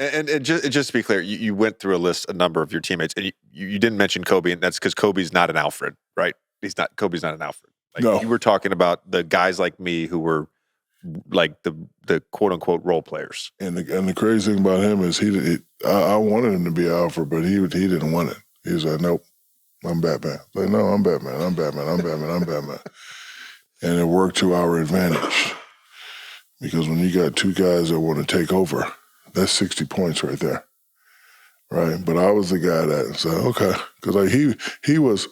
And just to be clear, you went through a number of your teammates, and you didn't mention Kobe, and that's because Kobe's not an Alfred, right? Kobe's not an Alfred. Like, no. You were talking about the guys like me who were like the quote unquote role players. And the crazy thing about him is I wanted him to be Alfred, but he didn't want it. He was like, nope, I'm Batman. Like, no, I'm Batman. I'm Batman. I'm Batman. I'm Batman. And it worked to our advantage because when you got two guys that want to take over, that's 60 points right there, right? But I was the guy that said, okay, because like he was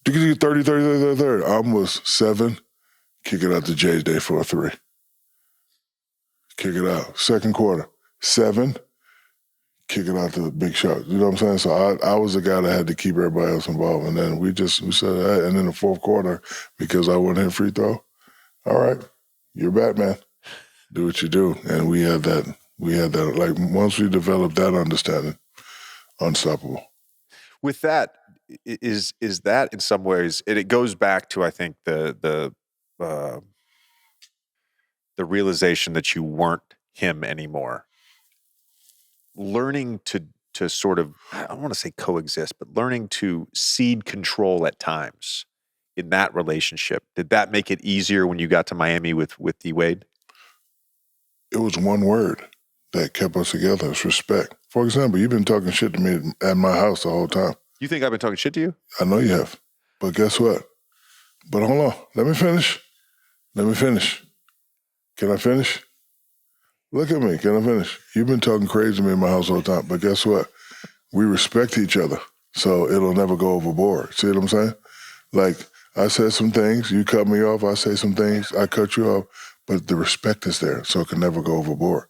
30, 30, 30, 30. I was 7, kick it out to J-Day for a 3. Kick it out. Second quarter, 7, kick it out to the big shot. You know what I'm saying? So I was the guy that had to keep everybody else involved. And then we said that. And then the fourth quarter, because I wouldn't hit free throw, all right, you're Batman. Do what you do. And we had that. Like, once we developed that understanding, unstoppable. With that, is that in some ways, it goes back to, I think, the realization that you weren't him anymore. Learning to sort of, I don't want to say coexist, but learning to cede control at times in that relationship. Did that make it easier when you got to Miami with D Wade? It was one word that kept us together. It's respect. For example, you've been talking shit to me at my house the whole time. You think I've been talking shit to you? I know you have. But guess what? But hold on. Let me finish. Can I finish? Look at me. Can I finish? You've been talking crazy to me in my house all the time. But guess what? We respect each other. So it'll never go overboard. See what I'm saying? Like, I said some things. You cut me off. I say some things. I cut you off. But the respect is there, so it can never go overboard.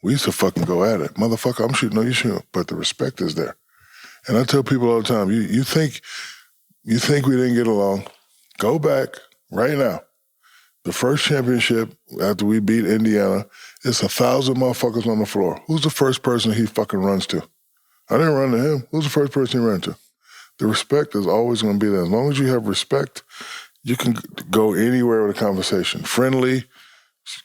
We used to fucking go at it. Motherfucker, I'm shooting. No, you shooting. But the respect is there. And I tell people all the time, you think we didn't get along, go back right now. The first championship after we beat Indiana, it's 1,000 motherfuckers on the floor. Who's the first person he fucking runs to? I didn't run to him. Who's the first person he ran to? The respect is always going to be there. As long as you have respect, you can go anywhere with a conversation. Friendly,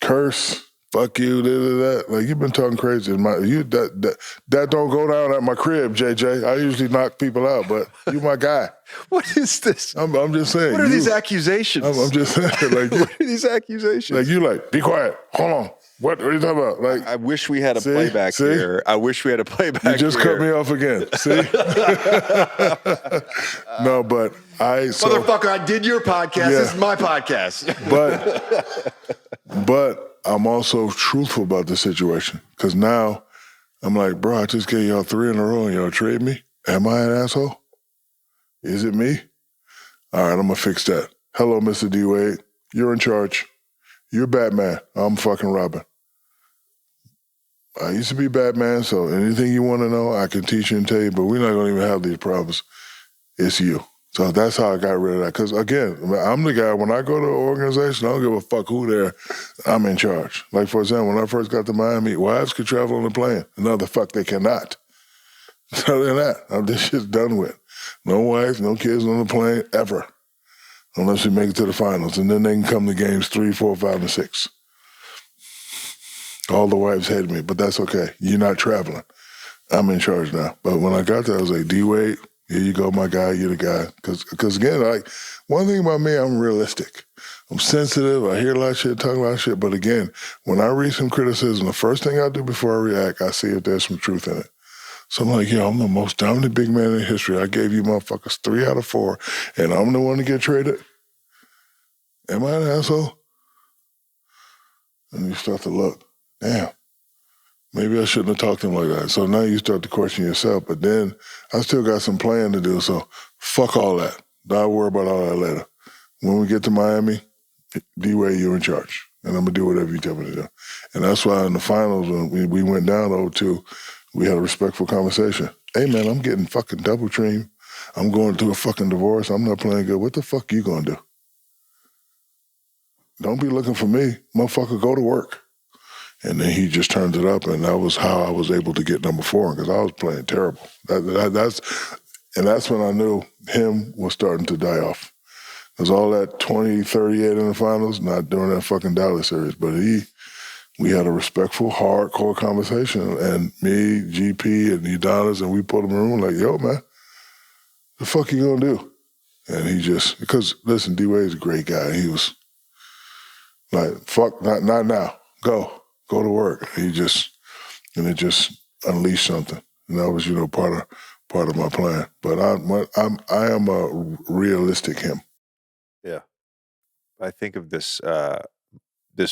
curse, fuck you, that. Like, you've been talking crazy. That don't go down at my crib, JJ. I usually knock people out, but you my guy. What is this? I'm just saying. What are these accusations? I'm just saying. Like, what are these accusations? Like, you like, be quiet. Hold on. What are you talking about? Like, I wish we had a playback here. I wish we had a playback here. You just cut me off again. See? No, but Motherfucker, I did your podcast. Yeah. This is my podcast. But I'm also truthful about the situation. Because now, I'm like, bro, I just gave y'all 3 in a row and y'all trade me? Am I an asshole? Is it me? All right, I'm going to fix that. Hello, Mr. D. Wade. You're in charge. You're Batman. I'm fucking Robin. I used to be Batman, so anything you want to know, I can teach you and tell you, but we're not going to even have these problems. It's you. So that's how I got rid of that. Because, again, I'm the guy, when I go to an organization, I don't give a fuck who there, I'm in charge. Like, for example, when I first got to Miami, wives could travel on a plane. No, the fuck, they cannot. Other than that, this shit's done with. No wife, no kids on the plane, ever. Unless we make it to the finals. And then they can come to games 3, 4, 5, and 6. All the wives hated me, but that's okay. You're not traveling. I'm in charge now. But when I got there, I was like, D-Wade, here you go, my guy, you're the guy. Because again, like, one thing about me, I'm realistic. I'm sensitive, I hear a lot of shit, talk a lot of shit, but again, when I read some criticism, the first thing I do before I react, I see if there's some truth in it. So I'm like, I'm the most dominant big man in history. I gave you motherfuckers 3 out of 4, and I'm the one to get traded? Am I an asshole? And you start to look, damn, maybe I shouldn't have talked to him like that. So now you start to question yourself, but then I still got some planning to do, so fuck all that. I'll worry about all that later. When we get to Miami, D-Wade, you're in charge, and I'm going to do whatever you tell me to do. And that's why in the finals, when we went down 0-2, we had a respectful conversation. Hey, man, I'm getting fucking double teamed. I'm going through a fucking divorce. I'm not playing good. What the fuck you going to do? Don't be looking for me. Motherfucker, go to work. And then he just turned it up, and that was how I was able to get number 4, because I was playing terrible. That's when I knew him was starting to die off. Because all that 20, 38 in the finals, not during that fucking Dallas series, but we had a respectful, hardcore conversation. And me, GP, and Udonis, and we put him in the room like, yo, man, the fuck you gonna do? And he just, because, listen, D-Wade's a great guy. He was like, fuck, not now. Go to work. And it just unleashed something. And that was, part of my plan. But I am a realistic him. Yeah. I think of this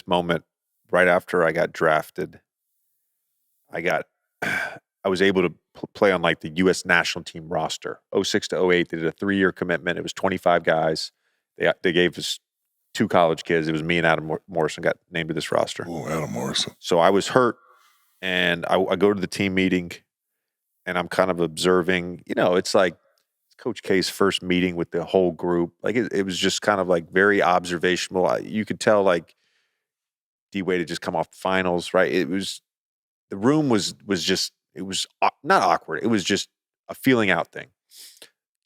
moment right after I got drafted. I was able to play on like the U.S. national team roster. 06 to 08, they did a 3-year commitment. It was 25 guys. They gave us 2 college kids. It was me and Adam Morrison got named to this roster. Oh, Adam Morrison. So I was hurt, and I go to the team meeting, and I'm kind of observing. It's like Coach K's first meeting with the whole group. Like it was just kind of like very observational. You could tell like D-Wade had just come off the finals, right? The room was just, it was not awkward. It was just a feeling out thing.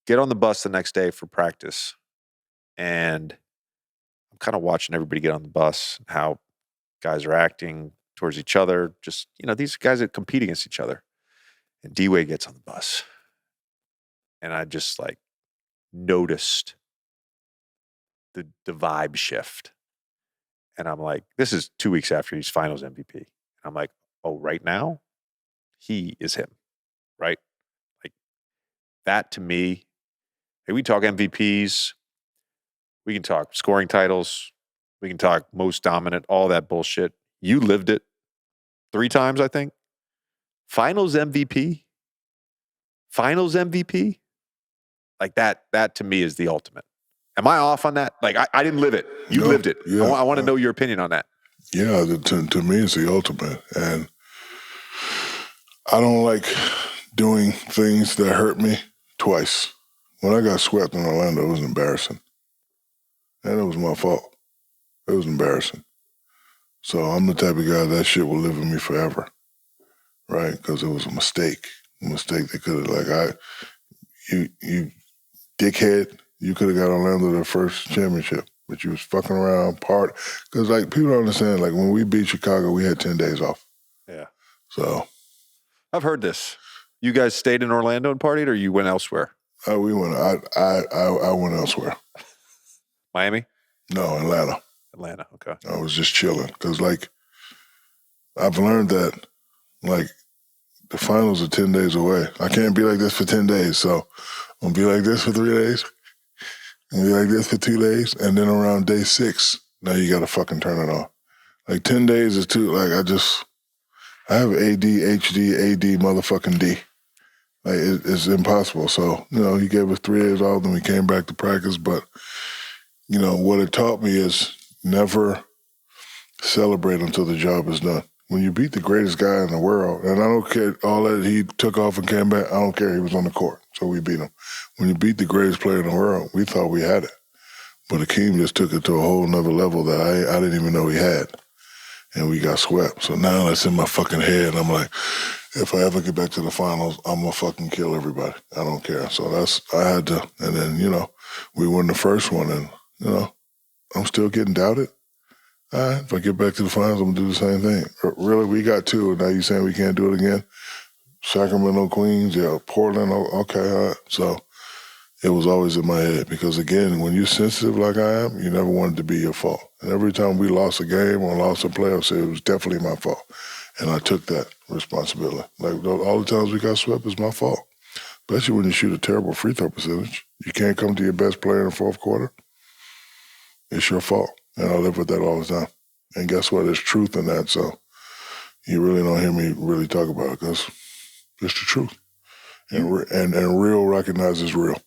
Get on the bus the next day for practice, and I'm kind of watching everybody get on the bus, how guys are acting towards each other. Just, these guys that compete against each other. And D-Wade gets on the bus, and I just like noticed the vibe shift. And I'm like, this is 2 weeks after he's finals MVP. I'm like, oh, right now, he is him, right? Like that to me, hey, we talk MVPs, we can talk scoring titles, we can talk most dominant, all that bullshit. You lived it 3 times, I think. Finals MVP. Like that to me is the ultimate. Am I off on that? Like I didn't live it. You lived it. Yeah, I want to know your opinion on that. Yeah, to me it's the ultimate. And I don't like doing things that hurt me twice. When I got swept in Orlando, it was embarrassing. And it was my fault. It was embarrassing. So I'm the type of guy that shit will live with me forever, right? Because it was a mistake. A mistake that could have, you dickhead, you could have got Orlando their first championship, but you was fucking around because people don't understand, like when we beat Chicago, we had 10 days off. Yeah. So. I've heard this. You guys stayed in Orlando and partied, or you went elsewhere? We went, I went elsewhere. Miami? No, Atlanta. Atlanta, okay. I was just chilling because, I've learned that, the finals are 10 days away. I can't be like this for 10 days, so I'm going to be like this for 3 days, and be like this for 2 days, and then around day 6, now you got to fucking turn it on. 10 days is too, I have ADHD, AD motherfucking D. It's impossible. So, he gave us 3 days off, then we came back to practice, but, what it taught me is never celebrate until the job is done. When you beat the greatest guy in the world, and I don't care all that he took off and came back, I don't care. He was on the court, so we beat him. When you beat the greatest player in the world, we thought we had it. But Akeem just took it to a whole nother level that I didn't even know he had. And we got swept. So now that's in my fucking head. And I'm like, if I ever get back to the finals, I'm going to fucking kill everybody. I don't care. So I had to. And then, we won the first one. And, I'm still getting doubted. All right, if I get back to the finals, I'm going to do the same thing. Really, we got 2, and now you're saying we can't do it again? Sacramento, Queens, yeah, Portland, okay, all right. So it was always in my head because, again, when you're sensitive like I am, you never want it to be your fault. And every time we lost a game or lost a playoff, I said it was definitely my fault. And I took that responsibility. All the times we got swept, it's my fault. Especially when you shoot a terrible free throw percentage. You can't come to your best player in the fourth quarter. It's your fault. And I live with that all the time. And guess what? There's truth in that. So you really don't hear me really talk about it because it's the truth. And real recognizes real.